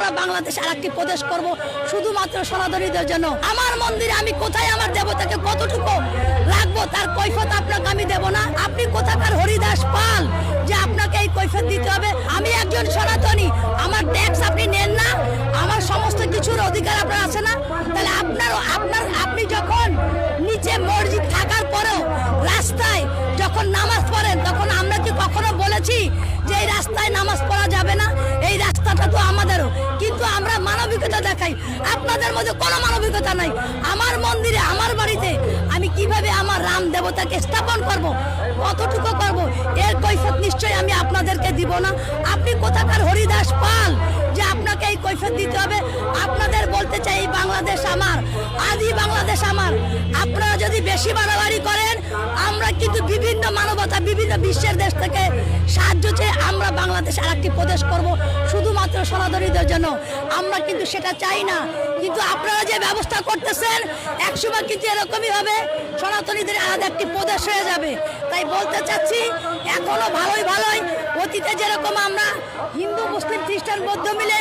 আমরা বাংলাদেশ আরেকটি প্রদেশ করব শুধুমাত্র সনাতনীদের জন্য। আমার মন্দিরে আমি কোথায় আমার দেবতাকে কতটুকু রাখবো তার কৈফিয়ত আপনাকে আমি দেব না। আপনি কোথাকার হরিদাস পাল যে আপনাকে এই কৈফিয়ত দিতে হবে? আমি একজন সনাতনী, আমার ট্যাক্স আপনি নেন না, আমার সমস্ত কিছুর অধিকার আপনার আছে না? তাহলে আপনি যখন নিচে মসজিদ থাকার পরেও রাস্তায় যখন নামাজ পড়েন, তখন আমরা কি কখনো বলেছি যে এই রাস্তায় নামাজ পড়া যাবে না? এই রাস্তাটা তো আমাদেরও, কিন্তু আমরা মানবিকতা দেখাই। আপনাদের মধ্যে কোনো মানবিকতা নাই। আমার মন্দিরে, আমার বাড়িতে আমি কিভাবে আমার রাম দেবতাকে স্থাপন করব, কতটুকু করব, এর কৈফিয়ত নিশ্চয়ই আমি আপনাদেরকে দিব না। আপনি কোথাকার হরিদাস পাল যে আপনাকে এই কৈফিয়ত দিতে হবে? আপনাদের বলতে চাই, এই বাংলাদেশ আমার, আদি বাংলাদেশ আমার। আপনারা যদি বেশি বাড়াবাড়ি করেন, আমরা কিন্তু বিভিন্ন মানবতা, বিভিন্ন বিশ্বের দেশ থেকে সাহায্য চেয়ে আমরা বাংলাদেশ আরেকটি প্রদেশ করব শুধুমাত্র সনাতনীদের জন্য। আমরা কিন্তু সেটা চাই না। কিন্তু আপনারা যে ব্যবস্থা করতেছেন, একসময় কিন্তু এরকমই হবে, সনাতনীদের আলাদা একটি প্রদেশ হয়ে যাবে। তাই বলতে চাচ্ছি, এখনো ভালোই অতীতে যেরকম আমরা হিন্দু, মুসলিম, খ্রিস্টান, বৌদ্ধ মিলে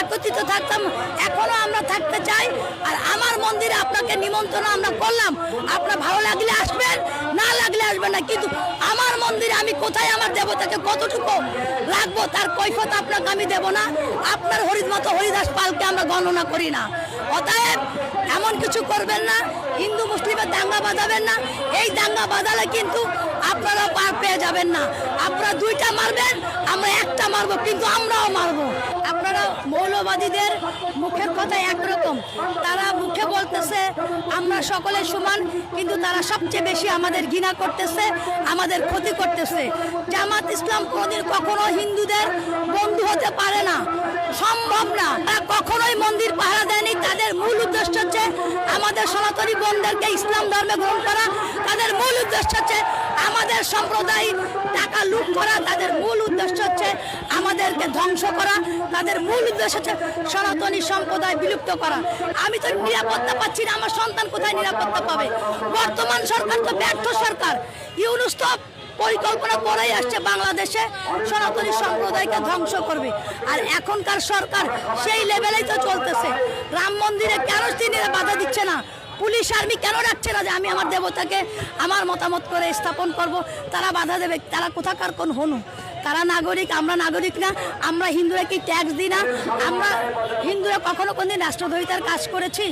একত্রিত থাকতাম, এখনো আমরা থাকতে চাই। আর আমার মন্দিরে আপনাকে নিমন্ত্রণ আমরা করলাম, আপনার ভালো লাগলে আসবেন, না লাগলে আসবেন না। কিন্তু আমার মন্দিরে আমি কোথায় আমার দেবতাকে কতটুকু রাখবো তার কৈফিয়ত আপনাকে আমি দেব না। আপনার হরিদাস পালকে আমরা গণনা করি না। অতএব এমন কিছু করবেন না, হিন্দু মুসলিমের দাঙ্গা বাঁধাবেন না। এই দাঙ্গা বাঁধালে কিন্তু আপনারা পার পেয়ে যাবেন না। আপনারা দুইটা মারবেন, আমরা একটা মারবো, কিন্তু আমরাও মারবো। আপনারা মৌলবাদীদের মুখের কথা একরকম, তারা মুখে বলতেছে আমরা সকলে সমান, কিন্তু তারা সবচেয়ে বেশি আমাদের ঘৃণা করতেছে, আমাদের ক্ষতি করতেছে। জামাত ইসলাম কোনোদিন কখনো হিন্দুদের বন্ধু হতে পারে না, সম্ভব না। তারা কখনোই মন্দির পাহারা দেয়নি। তাদের মূল উদ্দেশ্য হচ্ছে আমাদের সনাতনী বোনদেরকে ইসলাম ধর্মে গ্রহণ করা। তাদের মূল উদ্দেশ্য হচ্ছে আমাদের সম্প্রদায় টাকা লুট করা। তাদের মূল উদ্দেশ্য হচ্ছে আমাদেরকে ধ্বংস করা। তাদের মূল উদ্দেশ্য হচ্ছে সনাতনী সম্প্রদায় বিলুপ্ত করা। আমি তো নিরাপত্তা পাচ্ছি না, আমার সন্তান কোথায় নিরাপত্তা পাবে? বর্তমান সরকার তো ব্যর্থ সরকার। ইউনূস তো পরিকল্পনা করেই আসছে বাংলাদেশে সনাতনী সম্প্রদায়কে ধ্বংস করবে। আর এখনকার সরকার সেই লেভেলেই তো চলতেছে। রাম মন্দিরে কেন তিনি বাধা দিচ্ছে না? পুলিশ আর্মি কেন রাখছে না যে আমি আমার দেবতাকে আমার মতামত করে স্থাপন করব? তারা বাধা দেবে। তারা কোথাকার কোন হনু? তারা নাগরিক, আমরা নাগরিক না? আমরা হিন্দুরা কি ট্যাক্স দিই না? আমরা হিন্দুরা কখনো কোনদিন রাষ্ট্রদ্রোহিতার কাজ করেছি?